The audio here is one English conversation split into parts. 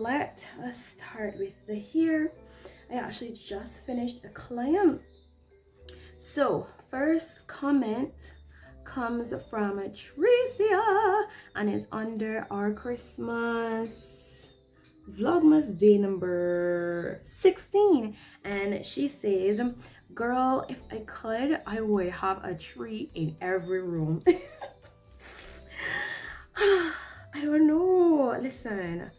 let us start with the hair. I actually just finished a client. So first comment comes from Tricia, and it's under our Christmas Vlogmas day number 16, and she says, girl, if I could, I would have a tree in every room. I don't know. Listen,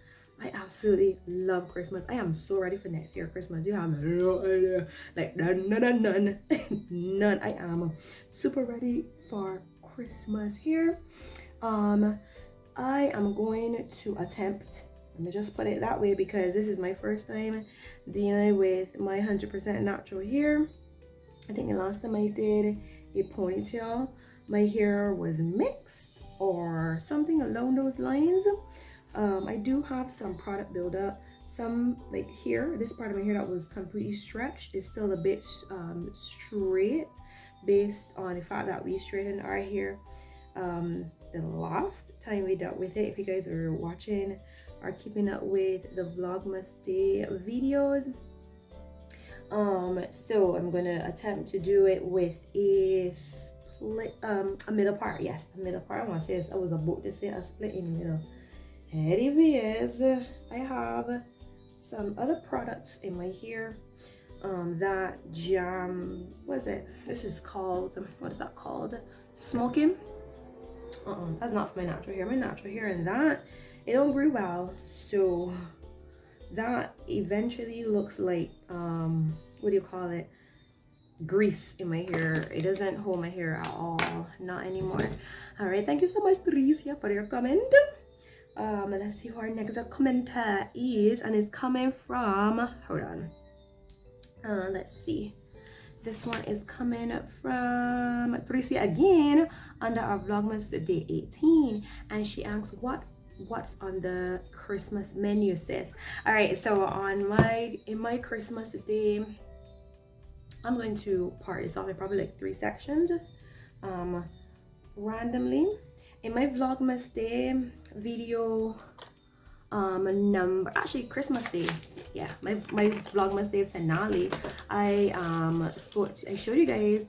I absolutely love Christmas. I am so ready for next year Christmas. You have no idea. Like none. None. I am super ready for Christmas here. I am going to attempt, let me just put it that way, because this is my first time dealing with my 100% natural hair. I think the last time I did a ponytail, my hair was mixed or something along those lines. I do have some product buildup. Some, like here, this part of my hair that was completely stretched is still a bit straight, based on the fact that we straightened our hair the last time we dealt with it. If you guys are watching or keeping up with the Vlogmas Day videos, so I'm gonna attempt to do it with a split, a middle part. Yes, a middle part. I want to say, I was about to say a split in the middle. Anyways, I have some other products in my hair that jam, what is it? This is called, what is that called? Smoking. That's not for my natural hair. My natural hair and that, it don't grow well, so that eventually looks like what do you call it, grease in my hair. It doesn't hold my hair at all, not anymore. All right, thank you so much, Tricia, for your comment. Let's see who our next commenter is, and it's coming from, hold on, let's see, this one is coming from Tricia again, under our Vlogmas Day 18, and she asks, what's on the Christmas menu, sis? All right, so in my Christmas day, I'm going to part this off in probably like 3 sections, just randomly. In my Vlogmas Day video Christmas Day, yeah, my Vlogmas Day finale, I showed you guys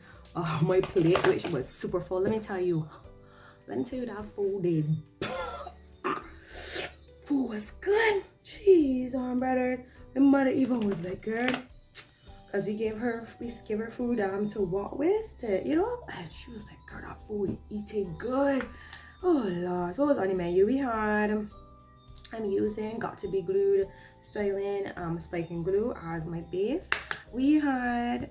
my plate, which was super full. Let me tell you that food did. Food was good. Jeez, brother. My mother even was like, girl, because we gave her food to walk with, to, you know, and she was like, girl, that food eating good. Oh Lord. So what was on the menu? We had, I'm using Got To Be Glued styling spiking glue as my base. We had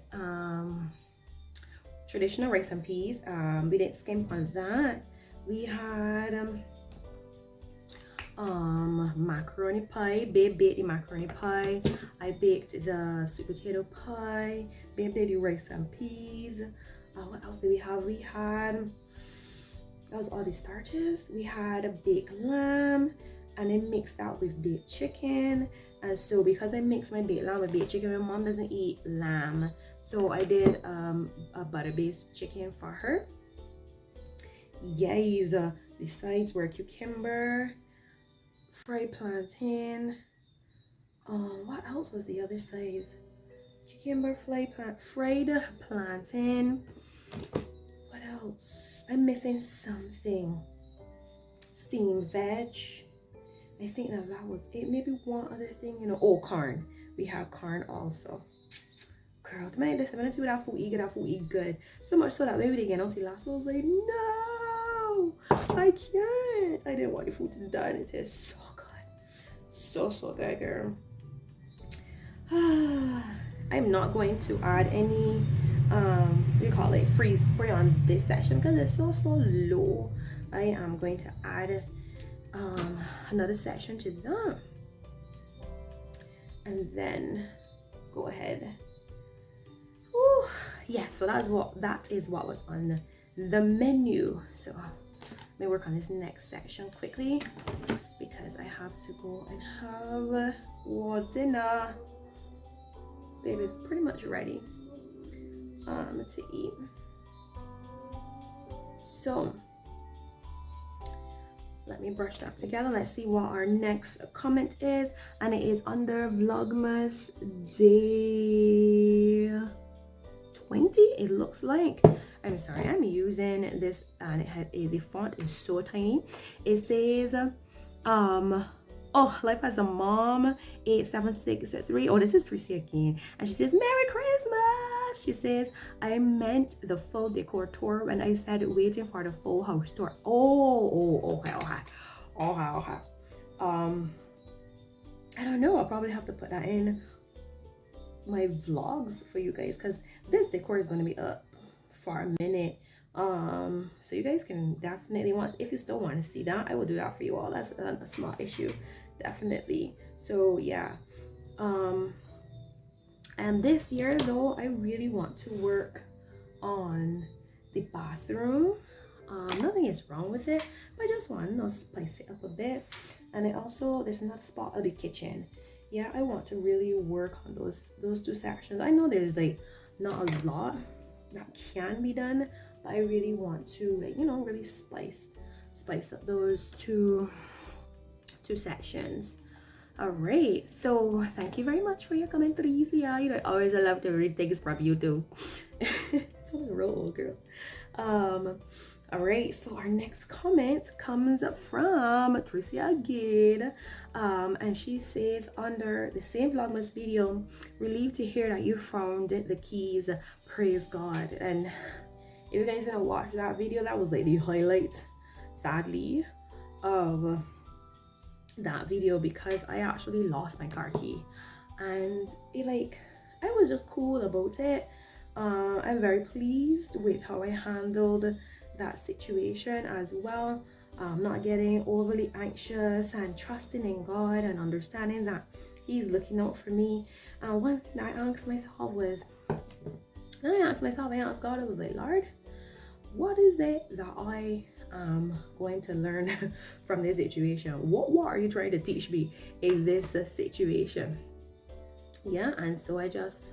traditional rice and peas. We didn't skimp on that. We had macaroni pie. Babe baked the macaroni pie. I baked the sweet potato pie. Babe did the rice and peas. What else did we have? We had, that was all the starches. We had a baked lamb, and I mixed that with baked chicken. And so because I mixed my baked lamb with baked chicken, my mom doesn't eat lamb, so I did a butter-based chicken for her. Yes, the sides were cucumber, fried plantain. What else was the other sides? Cucumber, fried plantain. What else? I'm missing something. Steamed veg. I think that was it. Maybe one other thing, you know. Oh, corn. We have corn also. Girl, listen, when I do that food, eat good. So much so that maybe they get out the last. I was like, no, I can't. I didn't want the food to die, and it tastes so good. So good, girl. I'm not going to add any freeze spray on this section because it's so low. I am going to add another section to that, and then go ahead. Ooh, yes, so that is what was on the menu. So let me work on this next section quickly because I have to go and have dinner. Baby's pretty much ready to eat. So let me brush that together. Let's see what our next comment is, and it is under Vlogmas day 20, it looks like. I'm sorry, I'm using this, and it had the font is so tiny. It says oh, life as a mom 8763. Oh, this is Tracy again, and she says Merry Christmas. She says I meant the full decor tour when I said waiting for the full house tour. Okay. I don't know, I'll probably have to put that in my vlogs for you guys, because this decor is going to be up for a minute. So you guys can definitely watch. If you still want to see that, I will do that for you all. That's a small issue, definitely. So yeah, and this year though, I really want to work on the bathroom. Nothing is wrong with it, but I just want to spice it up a bit. And it also, there's another spot of the kitchen. Yeah, I want to really work on those two sections. I know there's like not a lot that can be done, but I really want to, like, you know, really spice up those two sections. All right, so thank you very much for your comment, Rizia. You know, I always love to read things from you too. It's a real old girl. All right, so our next comment comes from Tricia again, and she says under the same Vlogmas video, relieved to hear that you found the keys, praise God. And if you guys didn't watch that video, that was like the highlight, sadly, of that video, because I actually lost my car key, and it, like, I was just cool about it. I'm very pleased with how I handled that situation as well. Not getting overly anxious and trusting in God and understanding that He's looking out for me. One thing I asked myself was, I asked God, I was like, Lord, what is it that I am going to learn from this situation? What are you trying to teach me in this situation? Yeah, and so I just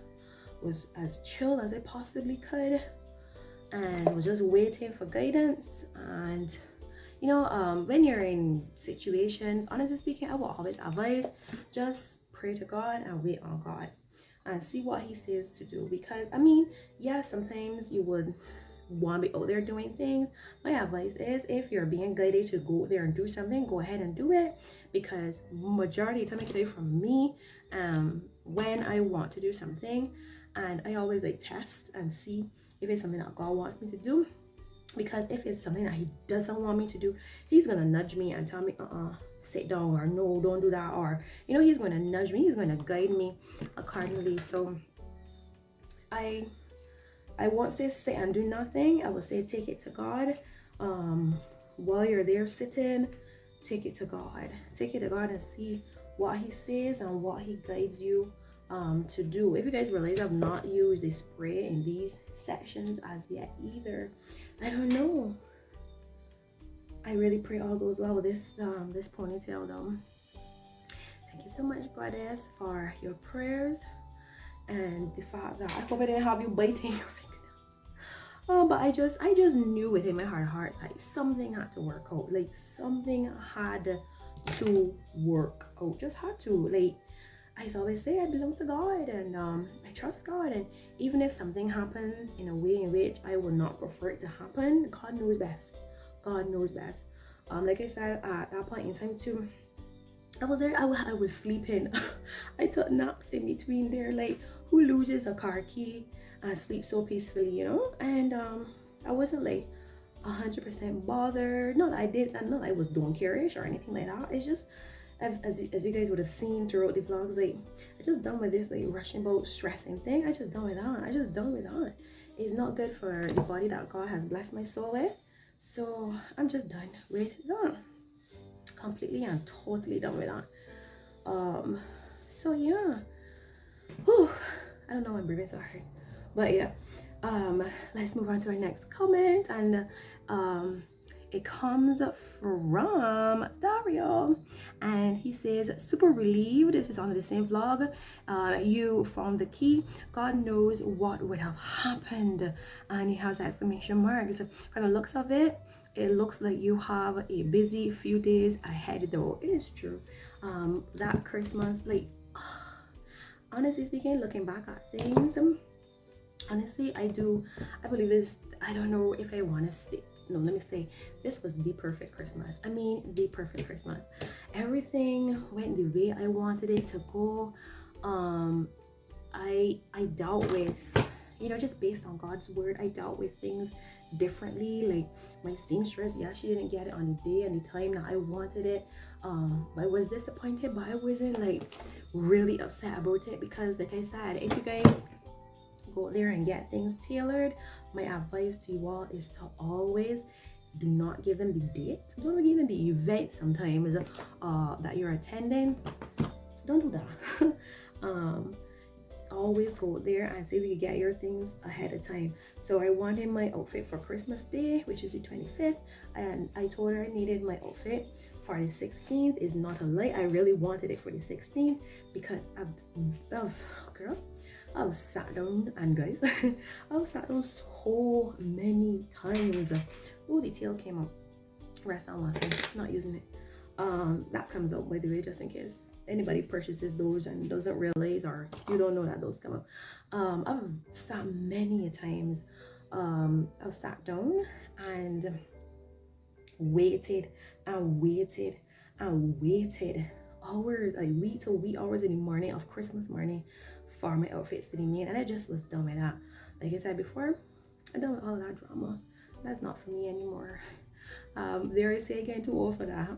was as chill as I possibly could, and was just waiting for guidance. And you know, when you're in situations, honestly speaking, I will always advise, just pray to God and wait on God and see what He says to do. Because I mean, yeah, sometimes you would want to be out there doing things. My advice is, if you're being guided to go there and do something, go ahead and do it. Because majority of the time, I can tell you from me, when I want to do something, and I always like test and see if it's something that God wants me to do. Because if it's something that He doesn't want me to do, He's gonna nudge me and tell me, sit down, or no, don't do that, or you know, He's gonna nudge me, He's gonna guide me accordingly. So I won't say sit and do nothing. I will say take it to God. While you're there sitting, take it to God. Take it to God and see what He says and what He guides you to do. If you guys realize, I've not used the spray in these sections as yet either. I don't know. I really pray all goes well with this this ponytail though. Thank you so much, Goddess, for your prayers and the fact that I hope I didn't have you biting your fingernails. But I just knew within my heart like something had to work out. Like something had to work out. Just had to. Like I always say, I belong to God, and I trust God. And even if something happens in a way in which I would not prefer it to happen, God knows best. God knows best. Like I said, at that point in time too, I was there. I was sleeping. I took naps in between there. Like, who loses a car key and sleeps so peacefully, you know? And I wasn't like 100% bothered. Not that I did, not that I was don't care-ish or anything like that. It's just, as you guys would have seen throughout the vlogs, like I just done with this like rushing about stressing thing. I just done with that. It's not good for the body that God has blessed my soul with. So I'm just done with that. Completely and totally done with that. So yeah. Whew. I don't know why I'm breathing so hard. But yeah. Let's move on to our next comment, and it comes from Dario, and he says, super relieved. This is on the same vlog. You found the key. God knows what would have happened. And he has exclamation marks. From the looks of it, it looks like you have a busy few days ahead, though. It is true. That Christmas, like, honestly speaking, looking back at things, honestly, I believe it's, I don't know if I want to say, no, let me say, this was the perfect Christmas. I mean, the perfect Christmas. Everything went the way I wanted it to go. I dealt with, you know, just based on God's word, I dealt with things differently. Like my seamstress, yeah, she didn't get it on the day and the time that I wanted it. I was disappointed, but I wasn't like really upset about it, because like I said, if you guys go there and get things tailored, my advice to you all is to always do not give them the date, don't give them the event sometimes that you're attending. Don't do that. Always go there and see if you get your things ahead of time. So I wanted my outfit for Christmas Day, which is the 25th, and I told her I needed my outfit for the 16th. Is not a lie, I really wanted it for the 16th, because I've sat down, and guys, I've sat down so many times. Oh, the tail came out. Rest on my side, not using it. That comes out, by the way, just in case anybody purchases those and doesn't realize, or you don't know that those come out. I've sat many a times. I've sat down and waited and waited and waited hours, like wee hours in the morning of Christmas morning for my outfits to be made, and I just was done with that. Like I said before, I'm done with all of that drama. That's not for me anymore. There I say again, too old for that.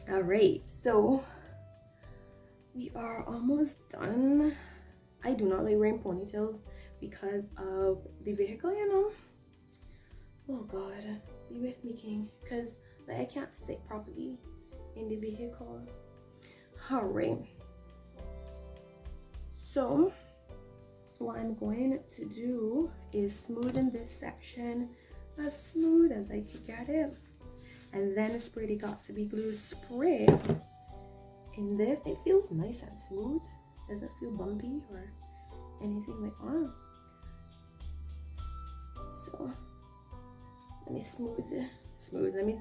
All right, so we are almost done. I do not like wearing ponytails because of the vehicle, you know. Oh God, be with me, King, because like I can't sit properly in the vehicle. All right, so what I'm going to do is smoothen this section as smooth as I can get it, and then spray the got to be glue spray in this. It feels nice and smooth, doesn't feel bumpy or anything like that. So let me smooth, let me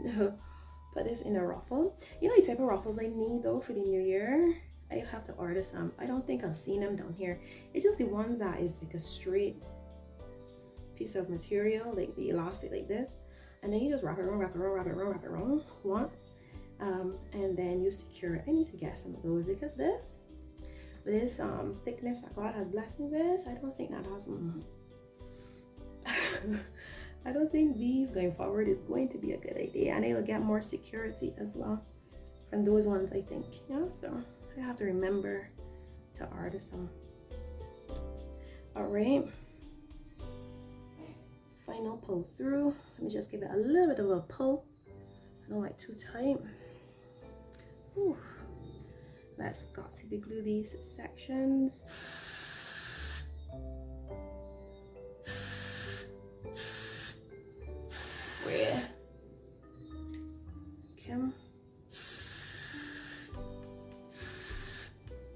put this in a ruffle. You know the type of ruffles I need though for the new year? I have to order some. I don't think I've seen them down here. It's just the ones that is like a straight piece of material, like the elastic like this, and then you just wrap it around once, and then you secure it. I need to get some of those, because this thickness that God has blessed me with, I don't think that has I don't think these going forward is going to be a good idea, and I will get more security as well from those ones, I think. Yeah, so I have to remember to order some. All right, final pull through. Let me just give it a little bit of a pull. I don't like too tight. Whew. Let's got to be glue these sections. Spray. Okay.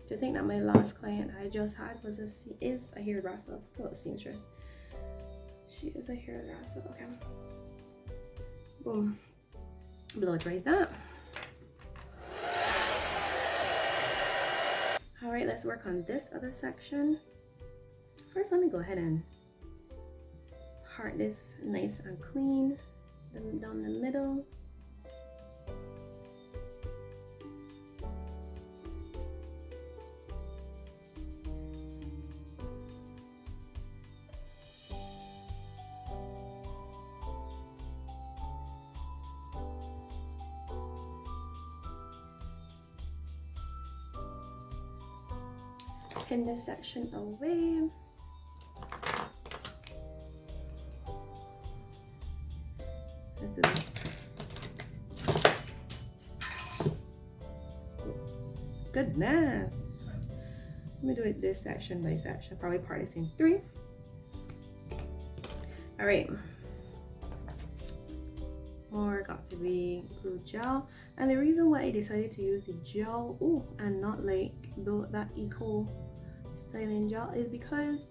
To think that my last client I just had is a hairdresser. Let's call it a seamstress. She is a hairdresser. Okay. Boom. Blow dry that. All right, let's work on this other section. First, let me go ahead and heart this nice and clean down the middle. Pin this section away. Let's do this. Goodness. Let me do it this section by section. Probably part this in 3. All right. More got to be glue gel, and the reason why I decided to use the gel and not like that eco styling gel is because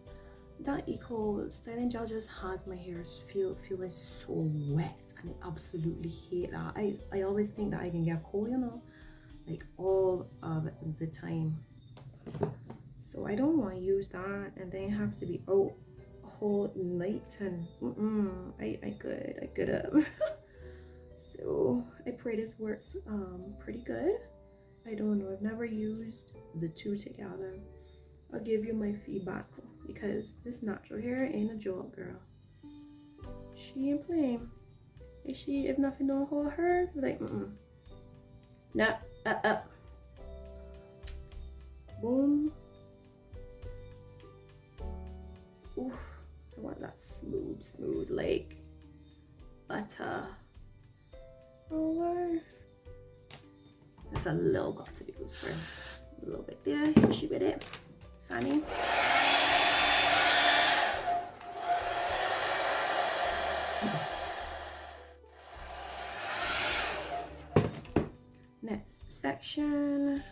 that eco styling gel just has my hair feeling so wet, and I absolutely hate that. I always think that I can get cold, you know, like all of the time. So I don't want to use that and then have to be out whole night, and I good up. So I pray this works pretty good. I don't know, I've never used the two together. I'll give you my feedback, because this natural hair ain't a joke, girl. She ain't playing. Is she, if nothing don't hold her, like nah, boom. Oof, I want that smooth like butter. Over. There's a little got to be loose first. A little bit there. Here she with it. Fanny. Next section.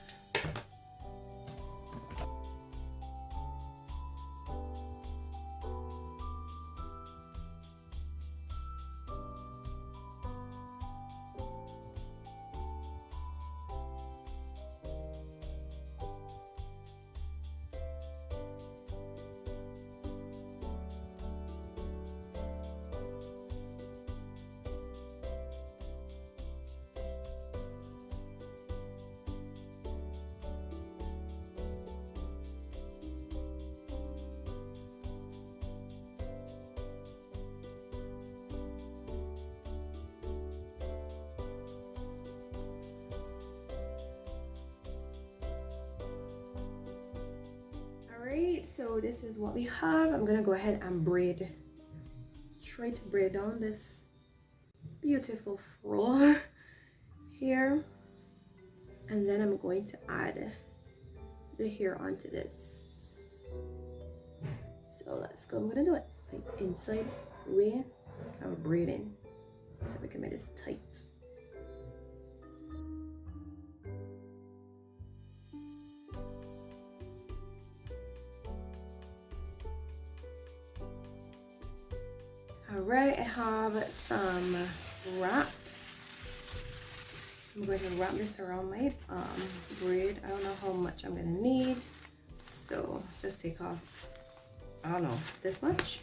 Alright, so this is what we have. I'm gonna go ahead and try to braid down this beautiful fro here, and then I'm going to add the hair onto this. So let's go. I'm gonna do it like inside way. I'm braiding so we can make this tight. All right, I have some wrap. I'm going to wrap this around my braid. I don't know how much I'm gonna need, so just take off, I don't know, this much.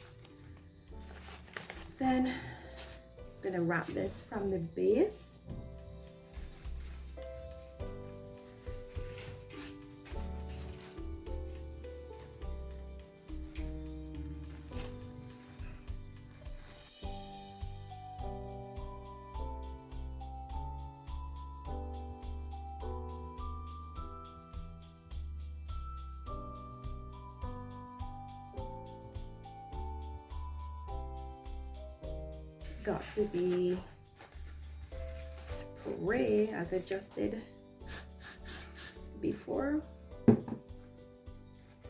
Then I'm gonna wrap this from the base. Got to be spray as I just did before.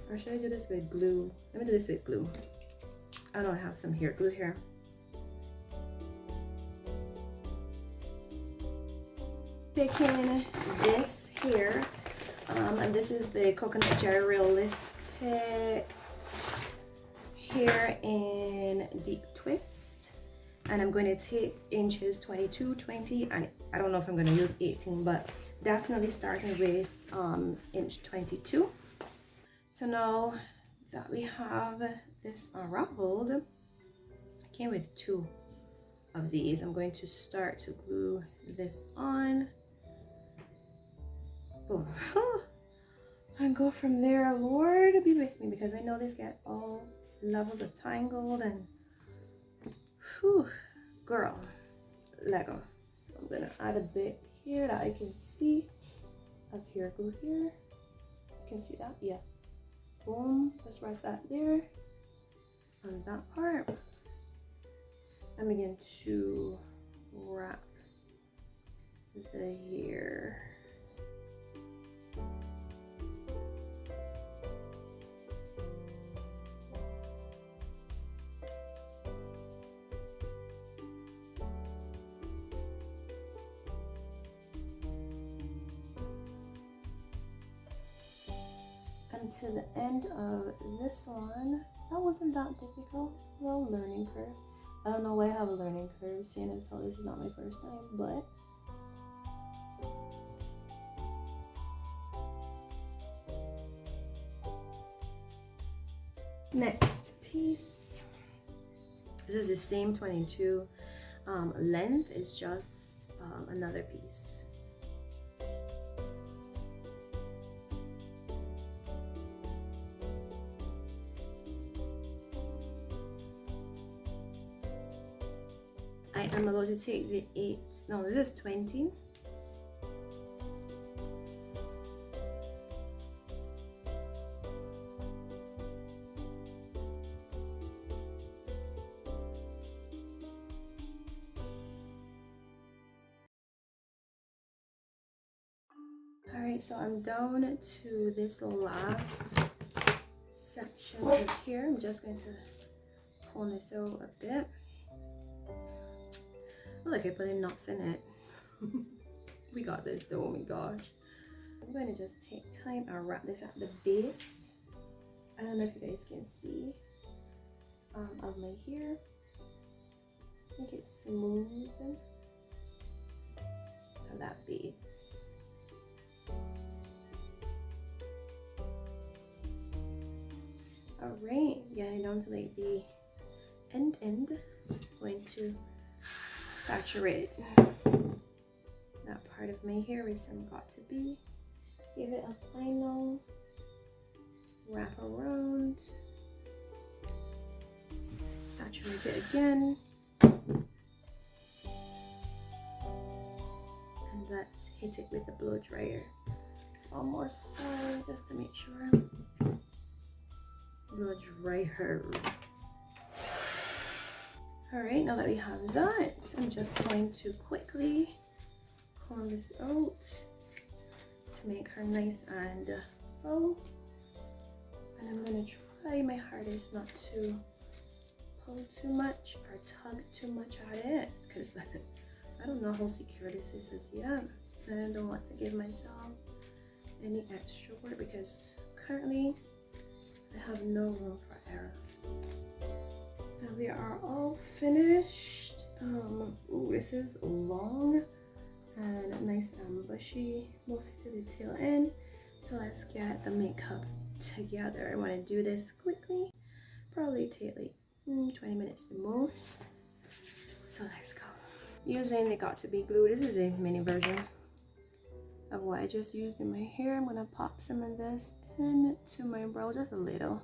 Or should I do this with glue? Let me do this with glue. I know I have some here, glue here. Taking this here, and this is the Coconut Jelly Realistic Hair in Deep Twist. And I'm going to take inches 22, 20, and I don't know if I'm going to use 18, but definitely starting with inch 22. So now that we have this unraveled, I came with 2 of these. I'm going to start to glue this on. Boom. And go from there. Lord, be with me, because I know this get all levels of tangled and whew, girl, Lego. So I'm gonna add a bit here that I can see. Up here, go here. You can see that, yeah. Boom, let's rest that there on that part. And begin to wrap the hair. To the end of this one. That wasn't that difficult. Well, learning curve. I don't know why I have a learning curve, seeing as how this is not my first time, but next piece. This is the same 22 length. It's just another piece. I am about to take the 8, no, this is 20. Alright, so I'm down to this last section right here. I'm just going to pull this out a bit. Look, I put in knots in it. We got this though, oh my gosh. I'm going to just take time and wrap this at the base. I don't know if you guys can see of my hair. I think it's smooth at that base. Alright, getting down to like the end. Going to saturate that part of my hair where some got to be. Give it a final wrap around. Saturate it again. And let's hit it with the blow dryer. One more side just to make sure. Blow dryer. Alright, now that we have that, I'm just going to quickly comb this out to make her nice and full. And I'm going to try my hardest not to pull too much or tug too much at it, because I don't know how secure this is as yet. And I don't want to give myself any extra work because currently I have no room for error. Now we are all finished. Ooh, this is long and nice and bushy, mostly to the tail end. So let's get the makeup together. I want to do this quickly. Probably take like 20 minutes the most. So let's go. Using the Got To Be glue. This is a mini version of what I just used in my hair. I'm gonna pop some of this into my brow, just a little.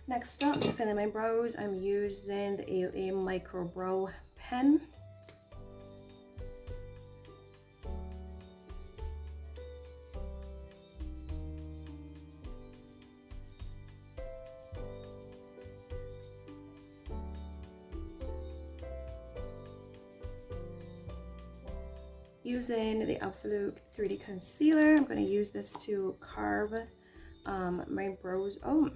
Next up, to fill in my brows, I'm using the AOA Micro Brow Pen. Using the Absolute 3D Concealer, I'm going to use this to carve my brows out.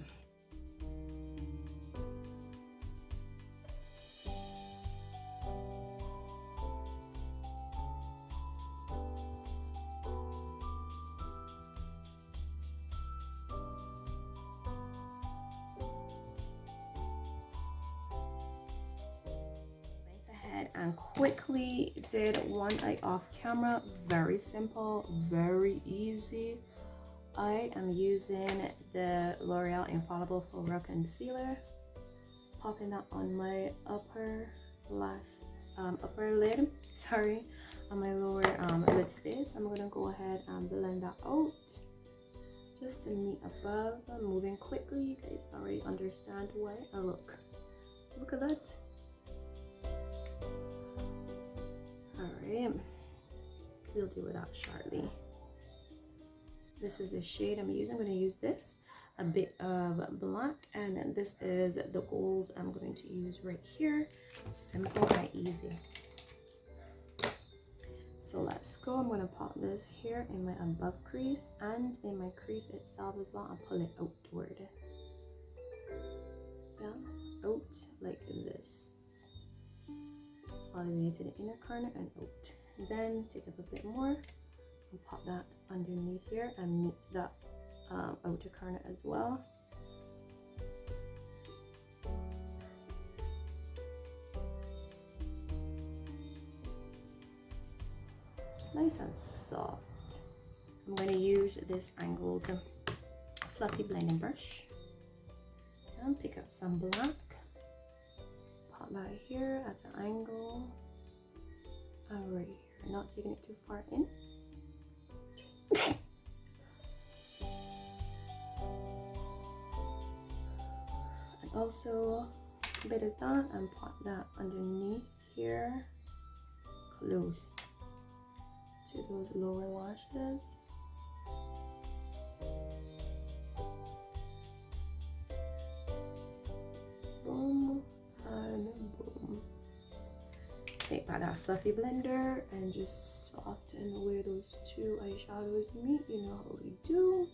And quickly did one eye off camera. Very simple, very easy. I am using the L'Oreal Infallible Forever Concealer, popping that on my upper lid, sorry, on my lower lid space. I'm gonna go ahead and blend that out just to meet above. I'm moving quickly. You guys already understand why. Oh, look at that. Alright, we'll deal with that shortly. This is the shade I'm using. I'm going to use this, a bit of black, and this is the gold I'm going to use right here. Simple and easy. So let's go. I'm going to pop this here in my above crease and in my crease itself as well, and pull it outward. Yeah, out like this. A all the way to the inner corner and out. Then take up a bit more and pop that underneath here and meet that outer corner as well. Nice and soft. I'm going to use this angled fluffy blending brush and pick up some black, pop that here at an angle and right here, not taking it too far in. And also a bit of that and pop that underneath here, close to those lower lashes. Boom and boom. Take out that fluffy blender and just soften where those two eyeshadows meet. You know how we do.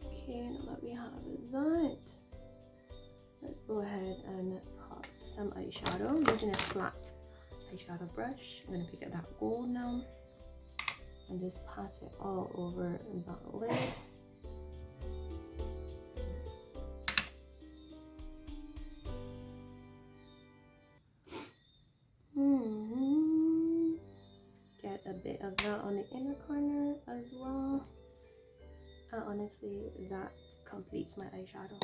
Okay, now that we have that, let's go ahead and pop some eyeshadow using a flat eyeshadow brush. I'm going to pick up that gold now and just pat it all over that lid. Get a bit of that on the inner corner as well. And honestly, that completes my eyeshadow.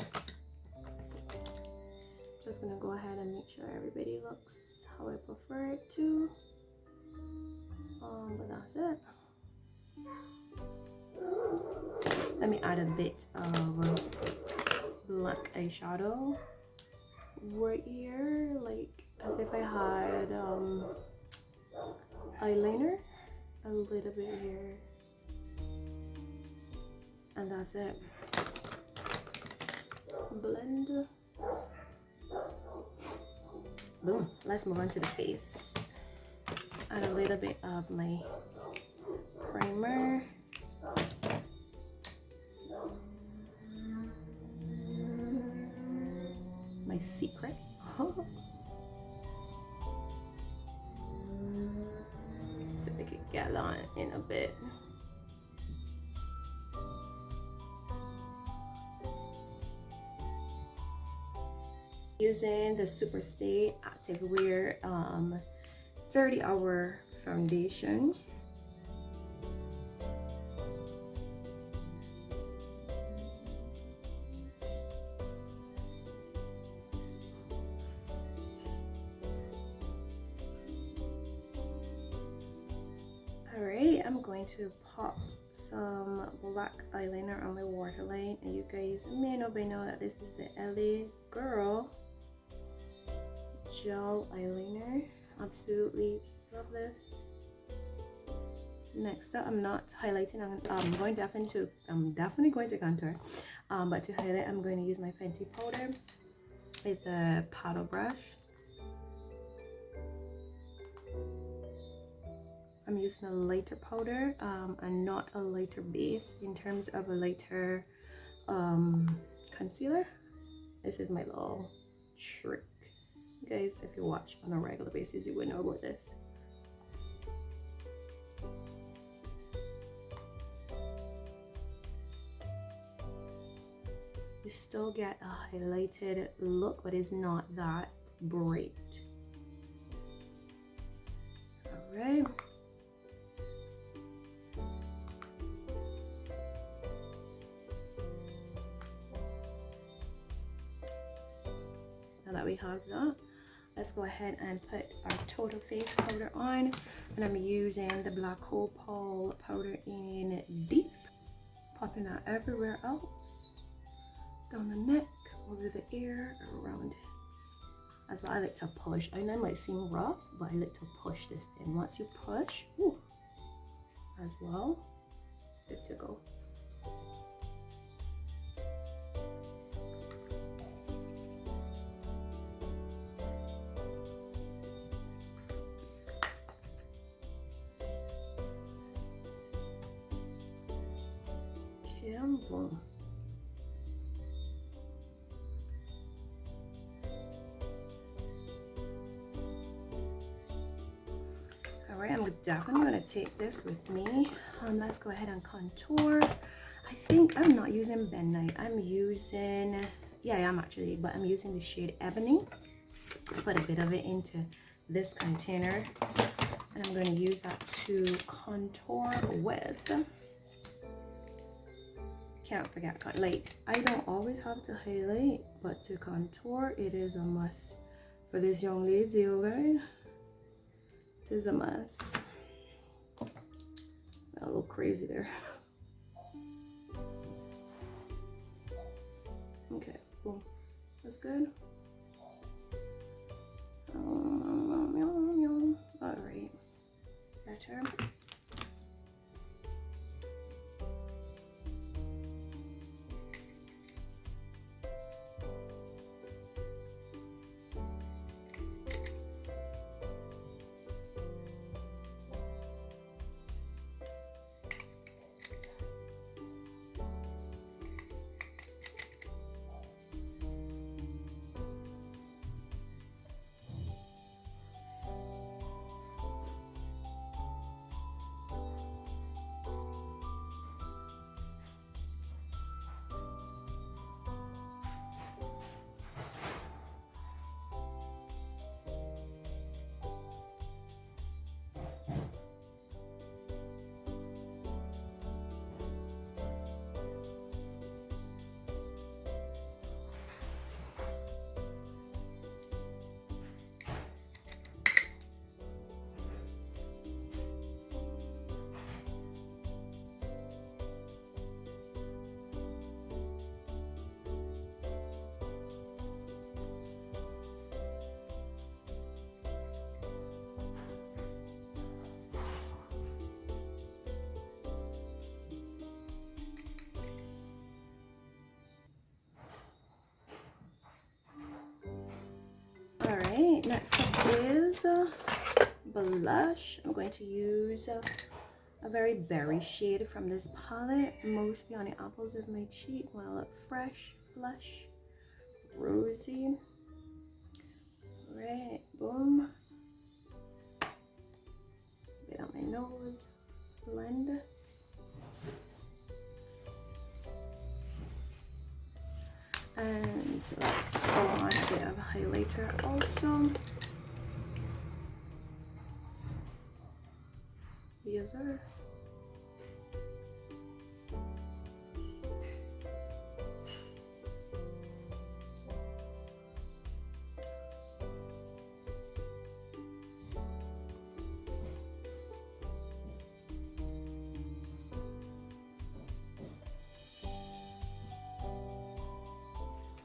Just gonna go ahead and make sure everybody looks how I prefer it to. But that's it. Let me add a bit of black eyeshadow right here, like as if I had eyeliner, a little bit here, and that's it. Blend. Boom. Let's move on to the face. Add a little bit of my primer. My secret. So we could get on in a bit. Using the Super Stay Active Wear 30-hour foundation. Alright, I'm going to pop some black eyeliner on my waterline, and you guys may know by now that this is the LA Girl gel eyeliner. Absolutely love this. Next up, I'm not highlighting. I'm definitely going to contour, but to highlight I'm going to use my Fenty powder with the paddle brush. I'm using a lighter powder and not a lighter base in terms of a lighter concealer. This is my little trick. Guys, if you watch on a regular basis, you would know about this. You still get a highlighted look, but it's not that bright. All right. Now that we have that, let's go ahead and put our total face powder on, and I'm using the Black Opal powder in Deep, popping that everywhere else, down the neck, over the ear, around as well. I like to push. I know it might seem rough, but I like to push this in. Once you push, ooh, as well, good to go. Boom. definitely going to take this with me. Let's go ahead and contour. I think I'm not using bentonite. I'm using, yeah, I am actually, but I'm using the shade Ebony. Put a bit of it into this container, and I'm going to use that to contour with. Can't forget, like, I don't always have to highlight, but to contour, it is a must for this young lady, okay? It is a must. A little crazy there. Okay, boom. That's good. All right, better. All right, next up is blush. I'm going to use a very berry shade from this palette, mostly on the apples of my cheek. Want to look fresh, flush, rosy. Right, boom. Bit on my nose, blend. And let's go on a bit of highlighter also. Yes, sir.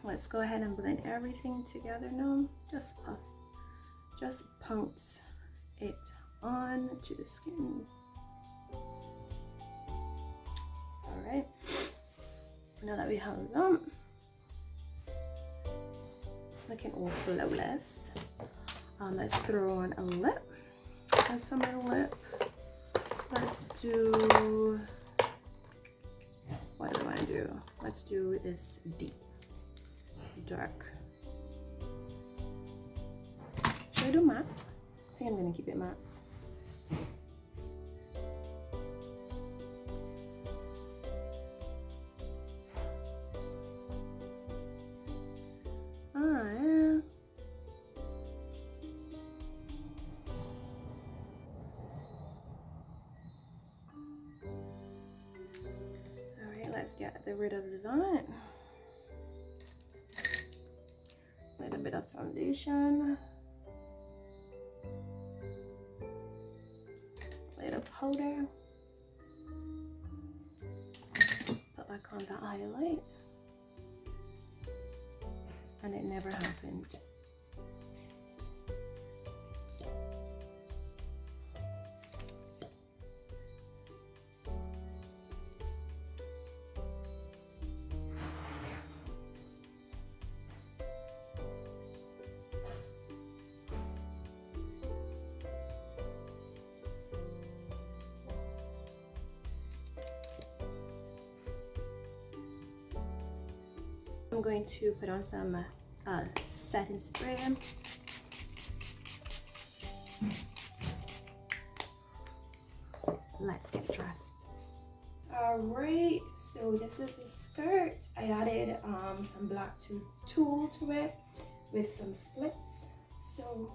Let's go ahead and blend everything together now. Just pounce it on to the skin. All right, now that we have that, looking all flawless, let's throw on a lip. As for my lip, let's do, what do I want to do? Let's do this deep dark. Should I do matte? I think I'm gonna keep it matte. Alright. Alright, let's get rid of that. Little bit of foundation, little powder, put back on that highlight, and it never happened. I'm going to put on some setting spray. let's get dressed. Alright, so this is the skirt. I added some black tulle to it with some splits. So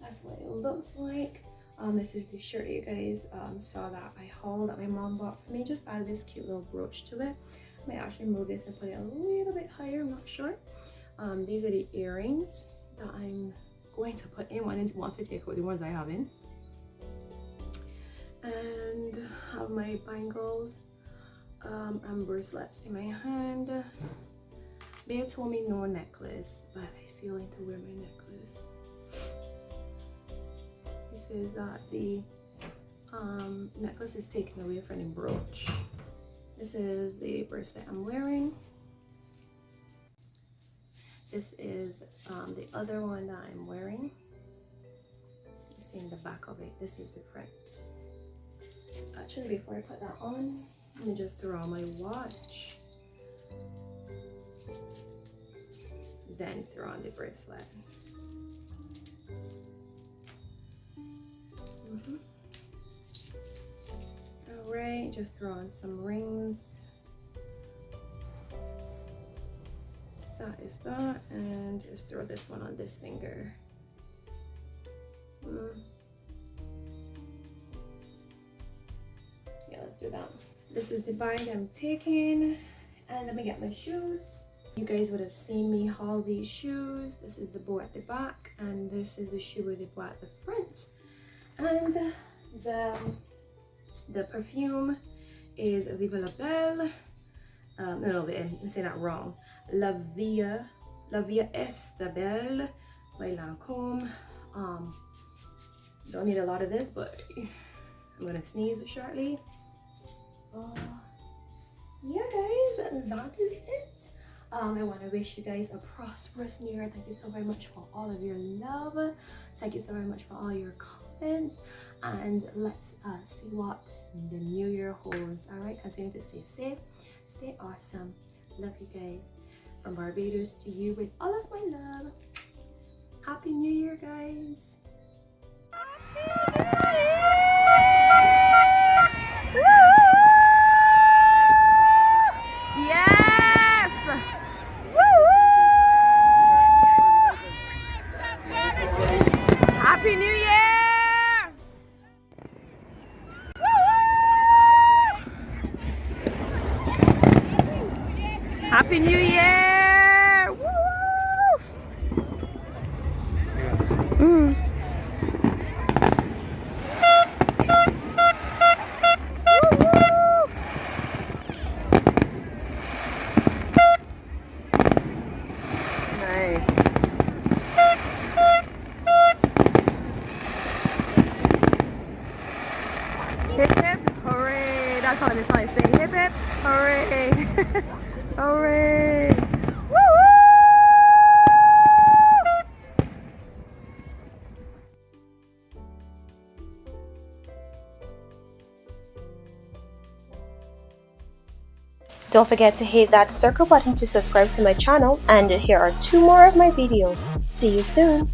that's what it looks like. This is the shirt you guys saw that I hauled that my mom bought for me. Just added this cute little brooch to it. I might actually move this and put it a little bit higher, I'm not sure. These are the earrings that I'm going to put in once I take out the ones I have in. And have my bangles and bracelets in my hand. They told me no necklace, but I feel like to wear my necklace. He says that the necklace is taken away from the brooch. This is the bracelet I'm wearing. This is the other one that I'm wearing. You see in the back of it, this is the front. Actually, before I put that on, let me just throw on my watch. Then throw on the bracelet. Alright, just throw on some rings. That is that, and just throw this one on this finger. Yeah, let's do that. This is the bag I'm taking, and let me get my shoes. You guys would have seen me haul these shoes. This is the bow at the back, and this is the shoe with the bow at the front. And the perfume is Viva La Belle. No, I'm saying that wrong. La Vie Est Belle by Lancôme. Don't need a lot of this, but I'm gonna sneeze shortly. Yeah, guys, that is it. I want to wish you guys a prosperous new year. Thank you so very much for all of your love. Thank you so very much for all your comments, and let's see what the new year holds. All right, continue to stay safe, stay awesome. Love you guys. From Barbados to you with all of my love. Happy New Year, guys. Yes! Happy New Year! Happy New Year! Woo! Nice. Hip hip, hooray! That's how this song say. Hip hip, hooray! Hooray! Woo! Don't forget to hit that circle button to subscribe to my channel, and here are 2 more of my videos. See you soon!